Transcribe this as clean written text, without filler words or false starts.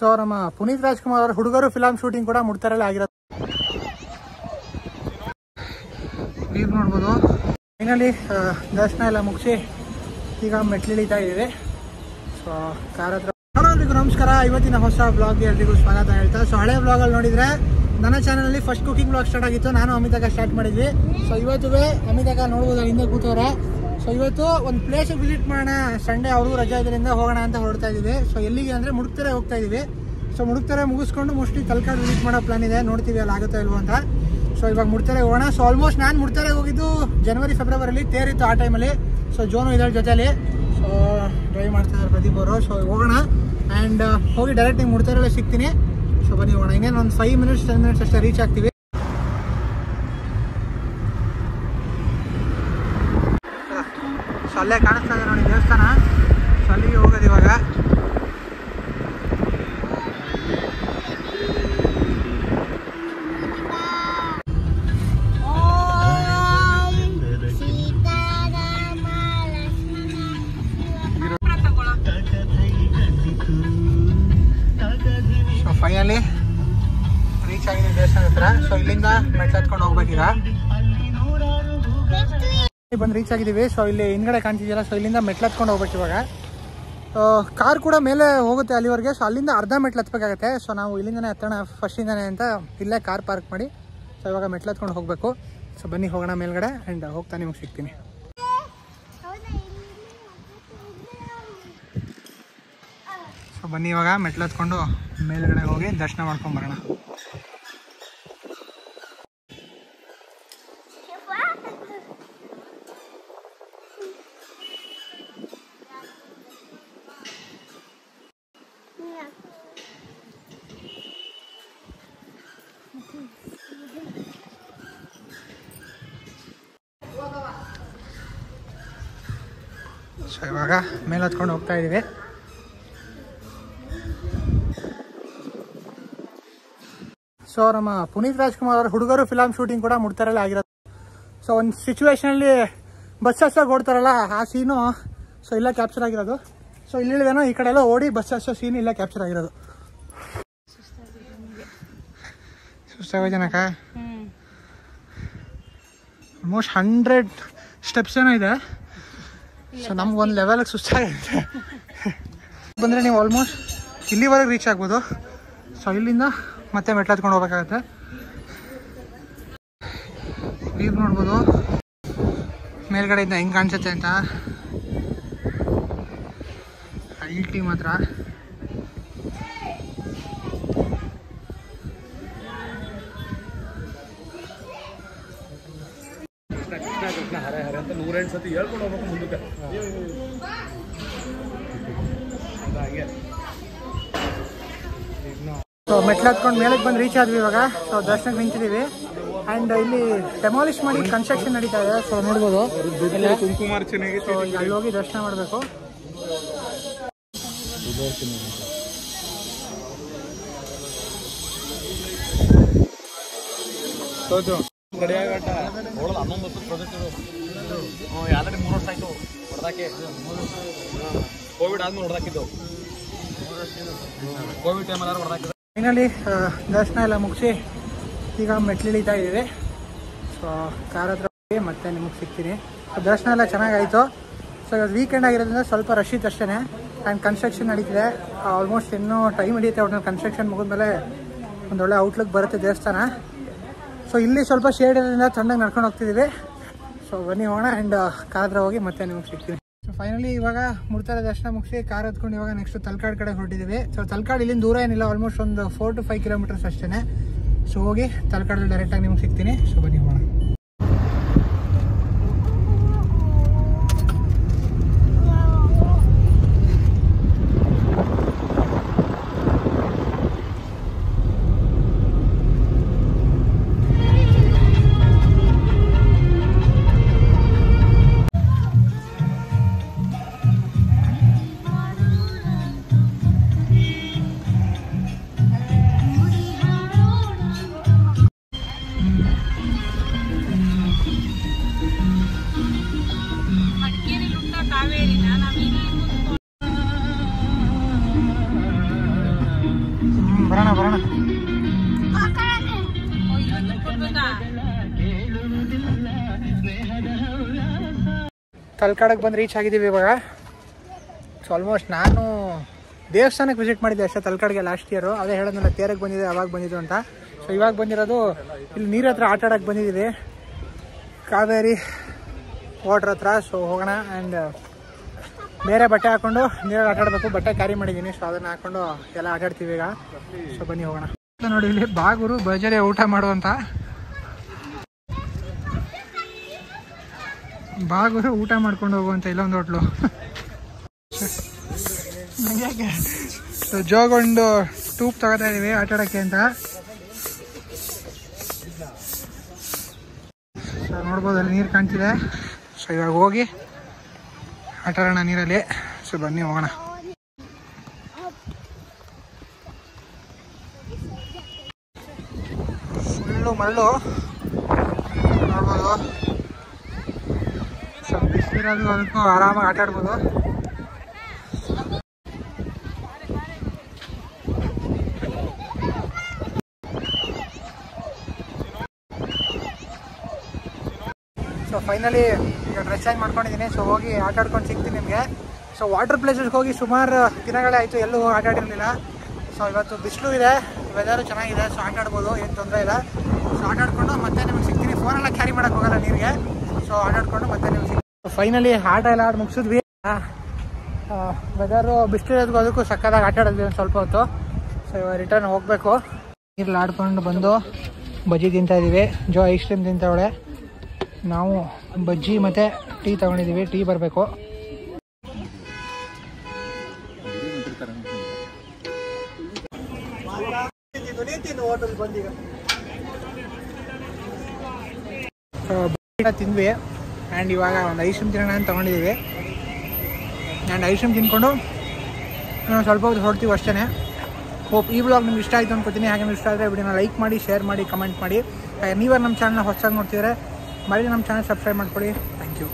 So ನಮ್ಮ ಪುನೀತ್ ರಾಜ್ಕುಮಾರ್ ಅವರ ಹುಡುಗರು ಫಿಲಮ್ ಶೂಟಿಂಗ್ ಕೂಡ ಮುಡ್ತಾರಲ್ಲೇ ಆಗಿರೋದು. ನೀರು ನೋಡ್ಬೋದು. ಫೈನಲಿ ದರ್ಶನ ಎಲ್ಲ ಮುಗಿಸಿ ಈಗ ಮೆಟ್ಲಿಳಿತಾ ಇದ್ದೀವಿ. ಸೊ ಕಾರ್ ಹತ್ರ ಎಲ್ರಿಗೂ ನಮಸ್ಕಾರ. ಇವತ್ತಿನ ಹೊಸ ಬ್ಲಾಗ್ಗೆ ಎಲ್ರಿಗೂ ಸ್ವಾಗತ ಹೇಳ್ತಾ. ಸೊ ಹಳೆ ಬ್ಲಾಗಲ್ಲಿ ನೋಡಿದರೆ ನನ್ನ ಚಾನಲಲ್ಲಿ ಫಸ್ಟ್ ಕುಕಿಂಗ್ ಬ್ಲಾಗ್ ಸ್ಟಾರ್ಟ್ ಆಗಿತ್ತು. ನಾನು ಅಮಿತಾಗ ಸ್ಟಾರ್ಟ್ ಮಾಡಿದ್ವಿ. ಸೊ ಇವತ್ತು ಅಮಿತಾಗ ನೋಡ್ಬೋದು ಹಿಂದೆ ಕೂತವ್ರೆ. ಸೊ ಇವತ್ತು ಒಂದು ಪ್ಲೇಸಿಗೆ ವಿಸಿಟ್ ಮಾಡೋಣ. ಸಂಡೇ ಅವರು ರಜಾ ಇದರಿಂದ ಹೋಗೋಣ ಅಂತ ಹೊರಡ್ತಾ ಇದ್ದೀವಿ. ಸೊ ಎಲ್ಲಿಗೆ ಅಂದರೆ ಮುಡುಕ್ತಾರೆ ಹೋಗ್ತಾ ಇದ್ದೀವಿ. ಸೊ ಮುಡುಕ್ತಾರೆ ಮುಗಿಸ್ಕೊಂಡು ಮೋಸ್ಟ್ಲಿ ತಲಕಾಡು ವಿಸಿಟ್ ಮಾಡೋ ಪ್ಲಾನ್ ಇದೆ. ನೋಡ್ತೀವಿ ಅಲ್ಲಿ ಆಗುತ್ತೋ ಇಲ್ವೋ ಅಂತ. ಸೊ ಇವಾಗ ಮುಡ್ತಾರೆ ಹೋಗೋಣ. ಸೊ ಆಲ್ಮೋಸ್ಟ್ ನಾನು ಮುಡ್ತಾರೆ ಹೋಗಿದ್ದು ಜನವರಿ ಫೆಬ್ರವರಿಲಿ ತೇರಿತ್ತು ಆ ಟೈಮಲ್ಲಿ. ಸೊ ಜೋನು ಇದರ ಜೊತೆಲಿ ಸೊ ಡ್ರೈವ್ ಮಾಡ್ತಾ ಇದ್ದಾರೆ ಪ್ರದೀಪ್ ಅವರು. ಸೊ ಹೋಗೋಣ ಆ್ಯಂಡ್ ಹೋಗಿ ಡೈರೆಕ್ಟ್ ಹಿಂಗೆ ಮುಡ್ತಾರಲ್ಲೇ ಸಿಗ್ತೀನಿ. ಸೊ ಬನ್ನಿ ಹೋಗೋಣ. ಇನ್ನೇನು ಒಂದು 5 ಮಿನಿಟ್ಸ್ 10 ಮಿನಿಟ್ಸ್ ಅಷ್ಟೇ ರೀಚ್ ಆಗ್ತೀವಿ. ಸೊ ಅಲ್ಲೇ ಕಾಣಿಸ್ತಾ ಇದೆ ನೋಡಿ ದೇವಸ್ಥಾನ. ಸೊ ಅಲ್ಲಿಗೆ ಹೋಗೋದು ಇವಾಗ. ಸೊ ಫೈನಲಿ ರೀಚ್ ಆಗಿದೆ ದೇವಸ್ಥಾನ ಹತ್ರ. ಸೊ ಇಲ್ಲಿಂದ ಮೆಟ್ಲು ಹತ್ಕೊಂಡು ಹೋಗ್ಬೇಕೀಗ. ಬಂದು ರೀಚ್ ಆಗಿದ್ದೀವಿ. ಸೊ ಇಲ್ಲಿ ಹಿಂದ್ಗಡೆ ಕಾಣ್ತಿದ್ದೀರಾ. ಸೊ ಇಲ್ಲಿಂದ ಮೆಟ್ಲು ಹತ್ಕೊಂಡು ಹೋಗ್ಬೇಕು ಇವಾಗ. ಕಾರ್ ಕೂಡ ಮೇಲೆ ಹೋಗುತ್ತೆ ಅಲ್ಲಿವರೆಗೆ. ಸೊ ಅಲ್ಲಿಂದ ಅರ್ಧ ಮೆಟ್ಲು ಹತ್ಬೇಕಾಗತ್ತೆ. ಸೊ ನಾವು ಇಲ್ಲಿಂದನೇ ಹತ್ತೋಣ ಫಸ್ಟಿಂದನೇ ಅಂತ ಇಲ್ಲೇ ಕಾರ್ ಪಾರ್ಕ್ ಮಾಡಿ ಸೊ ಇವಾಗ ಮೆಟ್ಲು ಹತ್ಕೊಂಡು ಹೋಗಬೇಕು. ಸೊ ಬನ್ನಿ ಹೋಗೋಣ ಮೇಲ್ಗಡೆ ಆ್ಯಂಡ್ ಹೋಗ್ತಾ ನಿಮಗೆ ಸಿಗ್ತೀನಿ. ಸೊ ಬನ್ನಿ ಇವಾಗ ಮೆಟ್ಲು ಹತ್ಕೊಂಡು ಮೇಲ್ಗಡೆ ಹೋಗಿ ದರ್ಶನ ಮಾಡ್ಕೊಂಡು ಬರೋಣ. ಸೊ ಇವಾಗ ಮೇಲೆ ಹತ್ಕೊಂಡು ಹೋಗ್ತಾ ಇದ್ದೀವಿ. ಸೊ ನಮ್ಮ ಪುನೀತ್ ರಾಜ್ಕುಮಾರ್ ಅವರ ಹುಡುಗರು ಫಿಲಮ್ ಶೂಟಿಂಗ್ ಕೂಡ ಮುಡ್ತಾರಲ್ಲೇ ಆಗಿರೋದು. ಸೊ ಒಂದು ಸಿಚುವೇಶನಲ್ಲಿ ಬಸ್ ಹಸ್ಸಾಗಿ ಓಡ್ತಾರಲ್ಲ ಆ ಸೀನು ಸೊ ಇಲ್ಲೇ ಕ್ಯಾಪ್ಚರ್ ಆಗಿರೋದು. ಸೊ ಇಲ್ಲಿದ್ದೇನೋ ಈ ಕಡೆ ಎಲ್ಲ ಓಡಿ ಬಸ್ ಹස්සೋ ಸೀನ್ ಇಲ್ಲೇ ಕ್ಯಾಪ್ಚರ್ ಆಗಿರೋದು. ಸುಸ್ತಾಗೋ ಜನಕ ಆಲ್ಮೋಸ್ಟ್ 100 ಸ್ಟೆಪ್ಸ್ ಏನೋ ಇದೆ. ಸೊ ನಮ್ಗೆ ಒಂದು ಲೆವೆಲಿಗೆ ಸುಸ್ತಾಗುತ್ತೆ. ಬಂದರೆ ನೀವು ಆಲ್ಮೋಸ್ಟ್ ಇಲ್ಲಿವರೆಗೆ ರೀಚ್ ಆಗ್ಬೋದು. ಸೊ ಇಲ್ಲಿಂದ ಮತ್ತೆ ಮೆಟ್ಲು ಹತ್ಕೊಂಡು ಹೋಗ್ಬೇಕಾಗತ್ತೆ. ವ್ಯೂ ನೋಡ್ಬೋದು ಮೇಲ್ಗಡೆಯಿಂದ ಹೆಂಗೆ ಕಾಣಿಸುತ್ತೆ ಅಂತ. ಅಲ್ಟಿ ಮಾತ್ರ ಅಂತ 108 ಸತಿ ಹೇಳ್ಕೊಂಡು ಹೋಗ್ಬೇಕು ಮುಂದಕ್ಕೆ. ಸೊ ಮೆಟ್ಲು ಹತ್ಕೊಂಡು ಮೇಲಕ್ಕೆ ಬಂದು ರೀಚ್ ಆದ್ವಿ ಇವಾಗ. ಸೊ ದರ್ಶನಕ್ಕೆ ನಿಂತಿದ್ದೀವಿ ಆ್ಯಂಡ್ ಇಲ್ಲಿ ಡೆಮಾಲಿಷ್ ಮಾಡಿ ಕನ್ಸ್ಟ್ರಕ್ಷನ್ ನಡೀತಾ ಇದೆ. ಸೊ ನೋಡ್ಬೋದು ಕುಂಕುಮಾರ್ಚನೆಗೆ ಸೊ ಅಲ್ಲಿ ಹೋಗಿ ದರ್ಶನ ಮಾಡಬೇಕು. ಗಡಿಯಾಘಾಟ 11 ವರ್ಷದ ಪ್ರಾಜೆಕ್ಟ್ ಇದು. ಆಲ್ರೆಡಿ 3 ವರ್ಷ ಆಯಿತು ಹೊಡೆದಾಕೆ. ಕೋವಿಡ್ ಆದ್ಮೇಲೆ ಹೊಡೆದಾಕಿದ್ದು. ಕೋವಿಡ್ ಟೈಮಲ್ಲಿ ಹೊಡೆದಾಕಿದ್ದು. ಫೈನಲಿ ದರ್ಶನ ಎಲ್ಲ ಮುಗಿಸಿ ಈಗ ಮೆಟ್ಲಿಳಿತಾ ಇದ್ದೀವಿ. ಸೊ ಕಾರ್ ಹತ್ರ ಹೋಗಿ ಮತ್ತೆ ನಿಮಗೆ ಸಿಗ್ತೀನಿ. ಸೊ ದರ್ಶನ ಎಲ್ಲ ಚೆನ್ನಾಗಾಯಿತು. ಸೊ ಇವತ್ತು ವೀಕೆಂಡ್ ಆಗಿರೋದ್ರಿಂದ ಸ್ವಲ್ಪ ರಶ್ ಇತ್ತು ಅಷ್ಟೇ. ಆ್ಯಂಡ್ ಕನ್ಸ್ಟ್ರಕ್ಷನ್ ನಡೀತಿದೆ. ಆಲ್ಮೋಸ್ಟ್ ಇನ್ನೂ ಟೈಮ್ ಹಿಡಿಯುತ್ತೆ. ಒಟ್ಟು ಕನ್ಸ್ಟ್ರಕ್ಷನ್ ಮುಗಿದ್ಮೇಲೆ ಒಂದೊಳ್ಳೆ ಔಟ್ಲುಕ್ ಬರುತ್ತೆ ದೇವಸ್ಥಾನ. ಸೊ ಇಲ್ಲಿ ಸ್ವಲ್ಪ ಶೇಡ್ ಇರೋದ್ರಿಂದ ತಣ್ಣಗೆ ನಡ್ಕೊಂಡು ಹೋಗ್ತಿದ್ದೀವಿ. ಸೊ ಬನ್ನಿ ಹೋಗೋಣ ಆ್ಯಂಡ್ ಕಾರ್ ಹತ್ರ ಹೋಗಿ ಮತ್ತೆ ನಿಮಗೆ ಸಿಗ್ತೀನಿ. ಸೊ ಫೈನಲಿ ಇವಾಗ ಮುಡ್ತಾರೆ ದರ್ಶನ ಮುಗಿಸಿ ಕಾರ್ ಹತ್ಕೊಂಡು ಇವಾಗ ನೆಕ್ಸ್ಟ್ ತಲಕಾಡು ಕಡೆ ಹೊರಟಿದ್ದೀವಿ. ಸೊ ತಲಕಾಡು ಇಲ್ಲಿಂದ ದೂರ ಏನಿಲ್ಲ, ಆಲ್ಮೋಸ್ಟ್ ಒಂದು 4 to 5 ಕಿಲೋಮೀಟರ್ಸ್ ಅಷ್ಟೇ. ಸೊ ಹೋಗಿ ತಲಕಾಡಲ್ಲಿ ಡೈರೆಕ್ಟಾಗಿ ನಿಮ್ಗೆ ಸಿಗ್ತೀನಿ. ಸೊ ಬನ್ನಿ ಹೋಗೋಣ. ಬರೋಣ. ತಲಕಾಡಕ್ಕೆ ಬಂದು ರೀಚ್ ಆಗಿದ್ದೀವಿ ಇವಾಗ. ಸೊ ಆಲ್ಮೋಸ್ಟ್ ನಾನು ದೇವಸ್ಥಾನಕ್ಕೆ ವಿಸಿಟ್ ಮಾಡಿದ್ದೆ ಅಷ್ಟೇ ತಲಕಾಡಿಗೆ ಲಾಸ್ಟ್ ಇಯರು. ಅದೇ ಹೇಳೋದಲ್ಲ ತೇರಕ್ಕೆ ಬಂದಿದ್ದೆ ಅವಾಗ ಬಂದಿದ್ದು ಅಂತ. ಸೊ ಇವಾಗ ಬಂದಿರೋದು ಇಲ್ಲಿ ನೀರ ಹತ್ರ ಆಟ ಆಡೋಕ್ಕೆ ಬಂದಿದ್ದೀವಿ, ಕಾವೇರಿ ವಾಟ್ರ್ ಹತ್ರ. ಸೊ ಹೋಗೋಣ. ಆ್ಯಂಡ್ ಬೇರೆ ಬಟ್ಟೆ ಹಾಕ್ಕೊಂಡು ನೀರಲ್ಲಿ ಆಟ ಆಡಬೇಕು. ಬಟ್ಟೆ ಕ್ಯಾರಿ ಮಾಡಿದ್ದೀನಿ, ಸೊ ಅದನ್ನು ಹಾಕ್ಕೊಂಡು ಎಲ್ಲ ಆಟ ಆಡ್ತೀವಿ ಈಗ. ಸೊ ಬನ್ನಿ ಹೋಗೋಣ. ನೋಡಿ ಇಲ್ಲಿ ಬಾಗೂರು ಭರ್ಜರಿ ಊಟ ಮಾಡುವಂತ ಬಾಗೂರು ಊಟ ಮಾಡ್ಕೊಂಡು ಹೋಗುವಂತ ಇಲ್ಲೊಂದು ಹೋಟ್ಲು. ಸೊ ಜೋಗೊಂಡು ಟೂಬ್ ತಗೋತಾ ಇದೀವಿ ಆಟ ಆಡೋಕ್ಕೆ ಅಂತ. ಸೊ ನೋಡ್ಬೋದು ಅಲ್ಲಿ ನೀರು ಕಾಣ್ತಿದೆ. ಸೊ ಇವಾಗ ಹೋಗಿ ಆಟ ಆಡೋಣ ನೀರಲ್ಲಿ. ಸೊ ಬನ್ನಿ ಹೋಗೋಣ. ಫುಲ್ಲು ಮರಳು ನೋಡ್ಬೋದು. ಸೊ ಬಿಸಿಲಿರೋದು ಅದಕ್ಕೂ ಆರಾಮಾಗಿ ಆಟ ಆಡ್ಬೋದು. ಸೊ ಫೈನಲಿ ಈಗ ಡ್ರೆಸ್ ಚೇಂಜ್ ಮಾಡ್ಕೊಂಡಿದ್ದೀನಿ. ಸೊ ಹೋಗಿ ಆಟ ಆಡ್ಕೊಂಡು ಸಿಗ್ತೀನಿ ನಿಮಗೆ. ಸೊ ವಾಟರ್ ಪ್ಲೇಸಸ್ಗೆ ಹೋಗಿ ಸುಮಾರು ದಿನಗಳೇ ಆಯಿತು, ಎಲ್ಲೂ ಆಟ ಆಡಿರಲಿಲ್ಲ. ಸೊ ಇವತ್ತು ಬಿಸಿಲು ಇದೆ, ವೆದರು ಚೆನ್ನಾಗಿದೆ. ಸೊ ಆಟ ಆಡ್ಬೋದು, ಏನು ತೊಂದರೆ ಇಲ್ಲ. ಸೊ ಆಟ ಆಡ್ಕೊಂಡು ಮತ್ತೆ ನಿಮಗೆ ಸಿಗ್ತೀನಿ. ಫೋನೆಲ್ಲ ಕ್ಯಾರಿ ಮಾಡೋಕ್ಕೆ ಹೋಗಲ್ಲ ನೀರಿಗೆ. ಸೊ ಆಟ ಆಡ್ಕೊಂಡು ಮತ್ತೆ ನಿಮ್ಗೆ ಸಿಗ್ತೀನಿ. ಫೈನಲಿ ಆಟ ಎಲ್ಲ ಆಡಿ ಮುಗಿಸಿದ್ವಿ. ವೆದರು ಬಿಸಿಲಿರೋದಕ್ಕೂ ಅದಕ್ಕೂ ಸಕ್ಕದಾಗಿ ಆಟ ಆಡಿದ್ವಿ ಒಂದು ಸ್ವಲ್ಪ ಹೊತ್ತು. ಸೊ ಇವಾಗ ರಿಟರ್ನ್ ಹೋಗಬೇಕು. ನೀರಲ್ಲಿ ಆಡ್ಕೊಂಡು ಬಂದು ಬಜ್ಜಿ ತಿಂತಾಯಿದ್ದೀವಿ. ಜೋ ಐಸ್ ಕ್ರೀಮ್ ತಿಂತಾವಳೆ. ನಾವು ಬಜ್ಜಿ ಮತ್ತು ಟೀ ತೊಗೊಂಡಿದ್ದೀವಿ. ಟೀ ಬರಬೇಕು. ತಿಂದ್ವಿ. ಆ್ಯಂಡ್ ಇವಾಗ ಒಂದು ಐಸ್ ಕ್ರೀಮ್ ತಿನ್ನೋಣ ಅಂತ ತೊಗೊಂಡಿದ್ದೀವಿ. ಆ್ಯಂಡ್ ಐಸ್ ಕ್ರೀಮ್ ತಿನ್ಕೊಂಡು ಸ್ವಲ್ಪ ಹೊತ್ತು ಹೊರಡ್ತೀವಿ ಅಷ್ಟೇ. ಹೋಪ್ ಈ ವ್ಲಾಗ್ ನಿಮ್ಗೆ ಇಷ್ಟ ಆಯಿತು ಅನ್ಕೋತೀನಿ. ಹಾಗೆ ನಿಮ್ಗೆ ಇಷ್ಟ ಆದರೆ ವಿಡಿಯೋನ ಲೈಕ್ ಮಾಡಿ, ಶೇರ್ ಮಾಡಿ, ಕಮೆಂಟ್ ಮಾಡಿ. ನೀವೇ ನಮ್ಮ ಚಾನಲ್ನ ಹೊಸದಾಗಿ ನೋಡ್ತಿದ್ರೆ ಮರಿ ನಮ್ಮ ಚಾನಲ್ ಸಬ್ಸ್ಕ್ರೈಬ್ ಮಾಡ್ಕೊಳ್ಳಿ. Thank you.